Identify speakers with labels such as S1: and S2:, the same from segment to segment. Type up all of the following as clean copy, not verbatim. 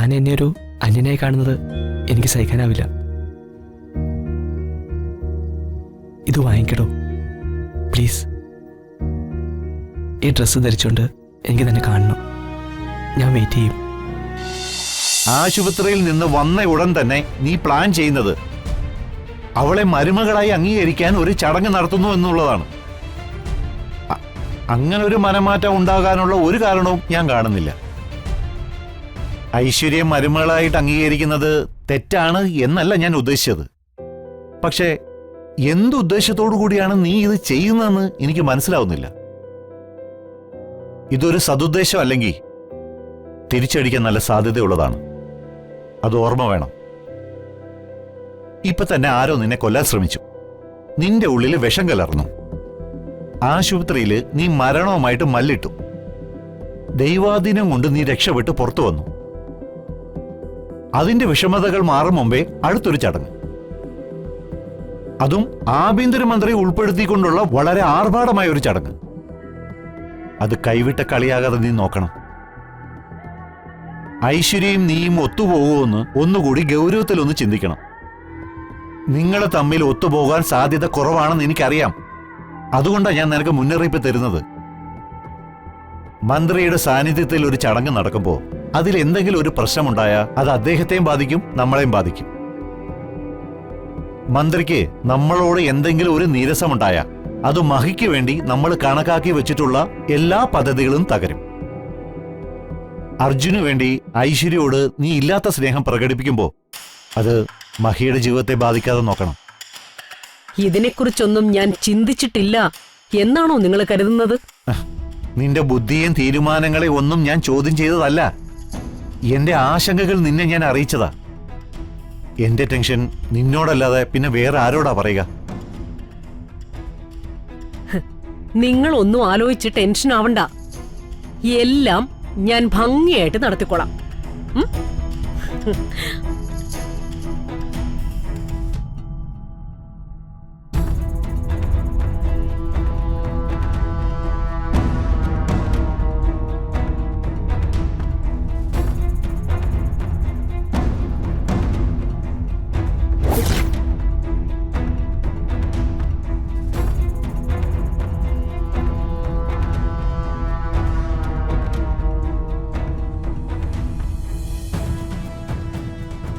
S1: താൻ എന്നെ ഒരു അന്യനായി കാണുന്നത് എനിക്ക് സഹിക്കാനാവില്ല. ഇത് വാങ്ങിക്കടോ പ്ലീസ്. ഈ ഡ്രസ്സ് ധരിച്ചുകൊണ്ട് എനിക്ക് തന്നെ കാണണം. ഞാൻ വെയിറ്റ് ചെയ്യും.
S2: ആശുപത്രിയിൽ നിന്ന് വന്ന ഉടൻ തന്നെ നീ പ്ലാൻ ചെയ്യുന്നത് അവളെ മരുമകളായി അംഗീകരിക്കാൻ ഒരു ചടങ്ങ് നടത്തുന്നു എന്നുള്ളതാണ്. അങ്ങനെ ഒരു മനമാറ്റം ഉണ്ടാകാനുള്ള ഒരു കാരണവും ഞാൻ കാണുന്നില്ല. ഐശ്വര്യ മരുമകളായിട്ട് അംഗീകരിക്കുന്നത് തെറ്റാണ് എന്നല്ല ഞാൻ ഉദ്ദേശിച്ചത്. പക്ഷേ എന്തുദ്ദേശത്തോടു കൂടിയാണ് നീ ഇത് ചെയ്യുന്നതെന്ന് എനിക്ക് മനസ്സിലാവുന്നില്ല. ഇതൊരു സതുദ്ദേശം അല്ലെങ്കിൽ തിരിച്ചടിക്കാൻ നല്ല സാധ്യതയുള്ളതാണ്. അത് ഓർമ്മ വേണം. ഇപ്പൊ തന്നെ ആരോ നിന്നെ കൊല്ലാൻ ശ്രമിച്ചു. നിന്റെ ഉള്ളിൽ വിഷം കലർന്നു. ആശുപത്രിയിൽ നീ മരണവുമായിട്ട് മല്ലിട്ടു. ദൈവാധീനം കൊണ്ട് നീ രക്ഷപ്പെട്ട് പുറത്തു വന്നു. അതിന്റെ വിഷമതകൾ മാറും മുമ്പേ അടുത്തൊരു ചടങ്ങ്, അതും ആഭ്യന്തരമന്ത്രി ഉൾപ്പെടുത്തിക്കൊണ്ടുള്ള വളരെ ആർഭാടമായ ഒരു ചടങ്ങ്. അത് കൈവിട്ട കളിയാകാതെ നീ നോക്കണം. ഐശ്വര്യയും നീയും ഒത്തുപോകുമെന്ന് ഒന്നുകൂടി ഗൗരവത്തിലൊന്ന് ചിന്തിക്കണം. നിങ്ങൾ തമ്മിൽ ഒത്തുപോകാൻ സാധ്യത കുറവാണെന്ന് എനിക്കറിയാം. അതുകൊണ്ടാണ് ഞാൻ നിനക്ക് മുന്നറിയിപ്പ് തരുന്നത്. മന്ത്രിയുടെ സാന്നിധ്യത്തിൽ ഒരു ചടങ്ങ് നടക്കുമ്പോൾ അതിൽ എന്തെങ്കിലും ഒരു പ്രശ്നമുണ്ടായാൽ അത് അദ്ദേഹത്തെയും ബാധിക്കും, നമ്മളെയും ബാധിക്കും. മന്ത്രിക്ക് നമ്മളോട് എന്തെങ്കിലും ഒരു നീരസമുണ്ടായാൽ അത് മഹിക്ക് വേണ്ടി നമ്മൾ കണക്കാക്കി വെച്ചിട്ടുള്ള എല്ലാ പദ്ധതികളും തകരും. അർജുനു വേണ്ടി ഐശ്വര്യയോട് നീ ഇല്ലാത്ത സ്നേഹം പ്രകടിപ്പിക്കുമ്പോൾ അത് മഹിയുടെ ജീവിതത്തെ ബാധിക്കാതെ നോക്കണം.
S3: ഇതിനെക്കുറിച്ചൊന്നും ഞാൻ ചിന്തിച്ചിട്ടില്ല എന്നാണോ നിങ്ങൾ കരുതുന്നത്?
S2: നിന്റെ ബുദ്ധിയും തീരുമാനങ്ങളെ ഒന്നും ഞാൻ ചോദ്യം ചെയ്തതല്ല. എന്റെ ആശങ്കകൾ നിന്നെ ഞാൻ അറിയിച്ചതാ. എന്റെ ടെൻഷൻ നിന്നോടല്ലാതെ പിന്നെ വേറെ ആരോടാ പറയുക?
S3: നിങ്ങൾ ഒന്നും ആലോചിച്ച് ടെൻഷൻ ആവണ്ട. എല്ലാം ഞാൻ ഭംഗിയായിട്ട് നടത്തിക്കോളാം.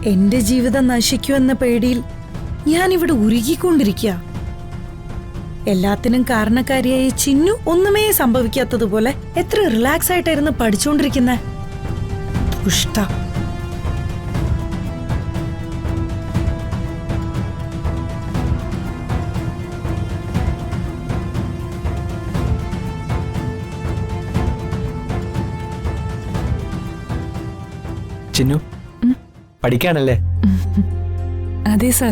S4: എന്റെ ജീവിതം നശിക്കുമെന്ന പേടിയിൽ ഞാനിവിടെ ഉരുകിക്കൊണ്ടിരിക്കുക. എല്ലാത്തിനും കാരണക്കാരിയായ ചിന്നു ഒന്നുമേ സംഭവിക്കാത്തതുപോലെ എത്ര റിലാക്സ് ആയിട്ടായിരുന്നു പഠിച്ചുകൊണ്ടിരിക്കുന്നത്. ദുഷ്ട.
S1: ചിന്നു പഠിക്കാണല്ലേ?
S5: അതെ സാർ.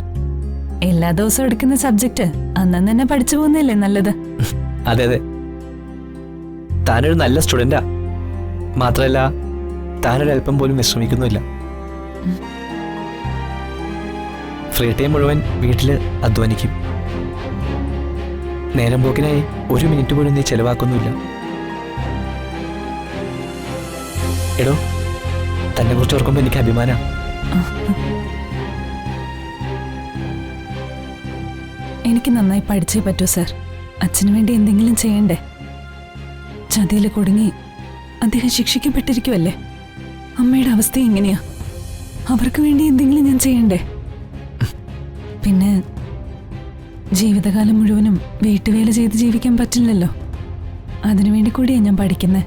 S5: എല്ലാ ദിവസവും എടുക്കുന്ന സബ്ജക്ട് അന്നു തന്നെ പഠിച്ചു പോകുന്നില്ലേ നല്ലത്?
S1: അതെ അതെ, താനൊരു നല്ല സ്റ്റുഡന്റാ. മാത്രല്ല താനൊരല്പം പോലും വിശ്രമിക്കുന്നില്ല. ഫ്രീ ടൈം മുഴുവൻ വീട്ടില് അധ്വാനിക്കും. നേരം പോക്കിനായി ഒരു മിനിറ്റ് പോലും നീ ചെലവാക്കുന്നില്ല. എടോ, തന്നെ കുറിച്ച് ഓർക്കുമ്പോൾ എനിക്ക് അഭിമാനം.
S5: എനിക്ക് നന്നായി പഠിച്ചേ പറ്റൂ സാർ. അച്ഛനു വേണ്ടി എന്തെങ്കിലും ചെയ്യണ്ടേ? ചതിയിൽ കുടുങ്ങി അദ്ദേഹം ശിക്ഷിക്കപ്പെട്ടിരിക്കുമല്ലേ. അമ്മയുടെ അവസ്ഥ എങ്ങനെയാ? അവർക്ക് വേണ്ടി എന്തെങ്കിലും ഞാൻ ചെയ്യണ്ടേ? പിന്നെ ജീവിതകാലം മുഴുവനും വീട്ടുവേല ചെയ്ത് ജീവിക്കാൻ പറ്റില്ലല്ലോ. അതിനുവേണ്ടി കൂടിയാ ഞാൻ പഠിക്കുന്നത്.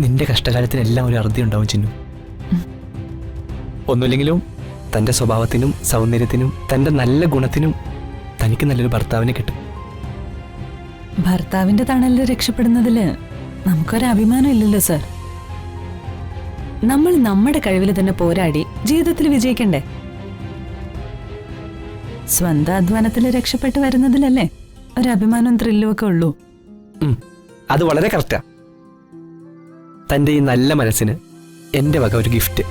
S1: നിന്റെ കഷ്ടകാലത്തിനെല്ലാം ഒരു അറുതി ഉണ്ടാവും ചിന്നു. ഒന്നുമില്ലെങ്കിലും തൻ്റെ സ്വഭാവത്തിനും സൗന്ദര്യത്തിനും തൻ്റെ നല്ല ഗുണത്തിനും തനിക്ക് നല്ലൊരു ഭർത്താവിനെ കിട്ടും.
S5: ഭർത്താവിന്റെ തണലിൽ രക്ഷപ്പെടുന്നതില് നമുക്കൊരഭിമാനം ഇല്ലല്ലോ സാർ. നമ്മൾ നമ്മുടെ കഴിവിൽ തന്നെ പോരാടി ജീവിതത്തിൽ വിജയിക്കണ്ടേ? സ്വന്തം അധ്വാനത്തിൽ രക്ഷപ്പെട്ടു വരുന്നതിലല്ലേ ഒരഭിമാനവും ത്രില്ലും ഒക്കെ ഉള്ളൂ.
S1: അത് വളരെ കറക്റ്റാ. തൻ്റെ ഈ നല്ല മനസ്സിന് എൻ്റെ വക ഒരു ഗിഫ്റ്റ്.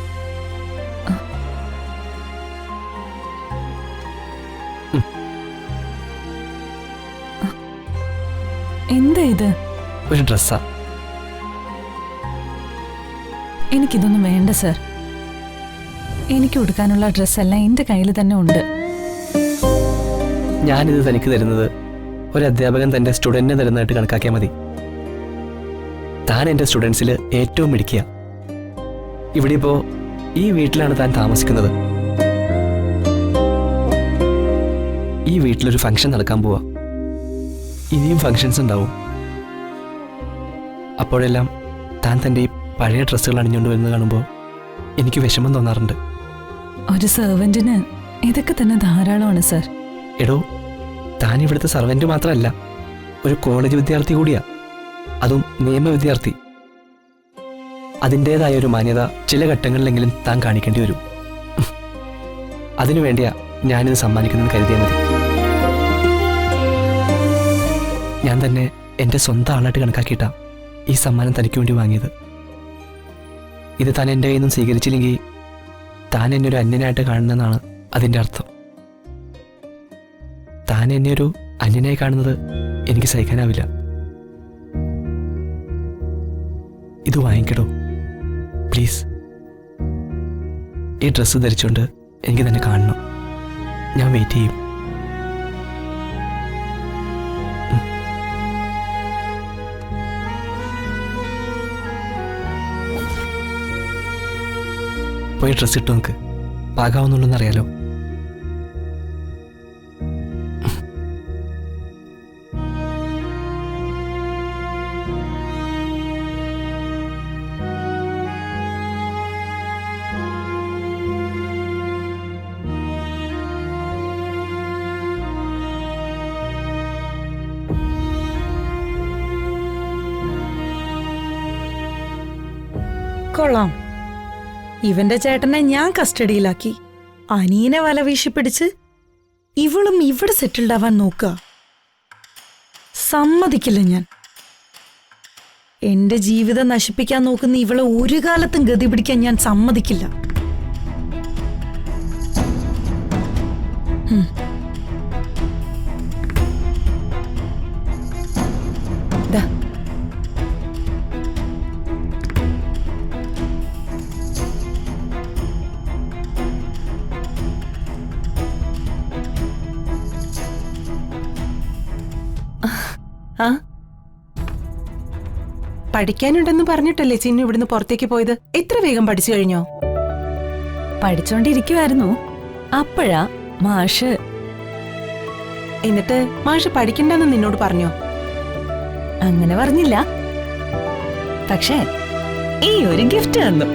S5: എന്താ ഇത്?
S1: ഒരു ഡ്രസ്സാ.
S5: എനിക്കിതൊന്നും വേണ്ട സാർ. എനിക്ക് കൊടുക്കാനുള്ള ഡ്രസ്സെല്ലാം എന്റെ കയ്യിൽ തന്നെ ഉണ്ട്.
S1: ഞാനിത് തനിക്ക് തരുന്നത് ഒരു അധ്യാപകൻ തന്റെ സ്റ്റുഡന്റിന് തരുന്നതായിട്ട് കണക്കാക്കിയാൽ മതി. താൻ എൻ്റെ സ്റ്റുഡൻസിൽ ഏറ്റവും മിടുക്കിയ. ഇവിടെ ഇപ്പോ ഈ വീട്ടിലാണ് താൻ താമസിക്കുന്നത്. ഈ വീട്ടിലൊരു ഫംഗ്ഷൻ നടക്കാൻ പോവാ. ഇനിയും ഫംഗ്ഷൻസ് ഉണ്ടാവും. അപ്പോഴെല്ലാം താൻ തൻ്റെ ഈ പഴയ ഡ്രസ്സുകൾ അണിഞ്ഞുകൊണ്ട് വരുന്നത് കാണുമ്പോൾ എനിക്ക് വിഷമം തോന്നാറുണ്ട്.
S5: ഒരു സെർവന്റിന് ഇതൊക്കെ തന്നെ ധാരാളമാണ് സർ.
S1: എടോ, താൻ ഇവിടുത്തെ സർവന്റ് മാത്രമല്ല, ഒരു കോളേജ് വിദ്യാർത്ഥി കൂടിയാ, അതും നിയമ വിദ്യാർത്ഥി. അതിൻ്റെതായ ഒരു മാന്യത ചില ഘട്ടങ്ങളിലെങ്കിലും താൻ കാണിക്കേണ്ടി വരും. അതിനുവേണ്ടിയാ ഞാനിത് സമ്മാനിക്കുന്നത് കരുതിയാൽ മതി. ഞാൻ തന്നെ എൻ്റെ സ്വന്തം ആളായിട്ട് കണക്കാക്കിയിട്ടാ ഈ സമ്മാനം തനിക്ക് വേണ്ടി വാങ്ങിയത്. ഇത് താൻ എൻ്റെ കയ്യിൽ നിന്നും സ്വീകരിച്ചില്ലെങ്കിൽ താൻ എന്നെ ഒരു അന്യനായിട്ട് കാണുന്നതെന്നാണ് അതിൻ്റെ അർത്ഥം. താൻ എന്നെ ഒരു അന്യനായി കാണുന്നത് എനിക്ക് സഹിക്കാനാവില്ല. ഇത് വാങ്ങിക്കടോ പ്ലീസ്. ഈ ഡ്രസ്സ് ധരിച്ചുകൊണ്ട് എനിക്ക് തന്നെ കാണണം. ഞാൻ വെയിറ്റ് ചെയ്യും. പോയി ഡ്രസ്സ് ഇട്ട് നോക്ക്, പാകാവുന്നുള്ളെന്നറിയാലോ.
S4: കൊള്ളാം. ഇവന്റെ ചേട്ടനെ ഞാൻ കസ്റ്റഡിയിലാക്കി അനിയനെ വല വീശി പിടിച്ച് ഇവളും ഇവിടെ സെറ്റിൽഡ് ആവാൻ നോക്കുക. സമ്മതിക്കില്ല ഞാൻ. എന്റെ ജീവിതം നശിപ്പിക്കാൻ നോക്കുന്ന ഇവളെ ഒരു കാലത്തും ഗതി പിടിക്കാൻ ഞാൻ സമ്മതിക്കില്ല. ദാ.
S6: ആ പഠിക്കാനുണ്ടെന്ന് പറഞ്ഞിട്ടല്ലേ ചിന്നു ഇവിടുന്ന് പുറത്തേക്ക് പോയത്? എത്ര വേഗം പഠിച്ചു കഴിഞ്ഞോ?
S5: പഠിച്ചോണ്ടിരിക്കുവായിരുന്നു. അപ്പോഴാ മാഷ്.
S6: എന്നിട്ട് മാഷ് പഠിക്കണ്ടെന്ന് നിന്നോട് പറഞ്ഞോ?
S5: അങ്ങനെ പറഞ്ഞില്ല, പക്ഷേ ഈ ഒരു ഗിഫ്റ്റ് തന്നു.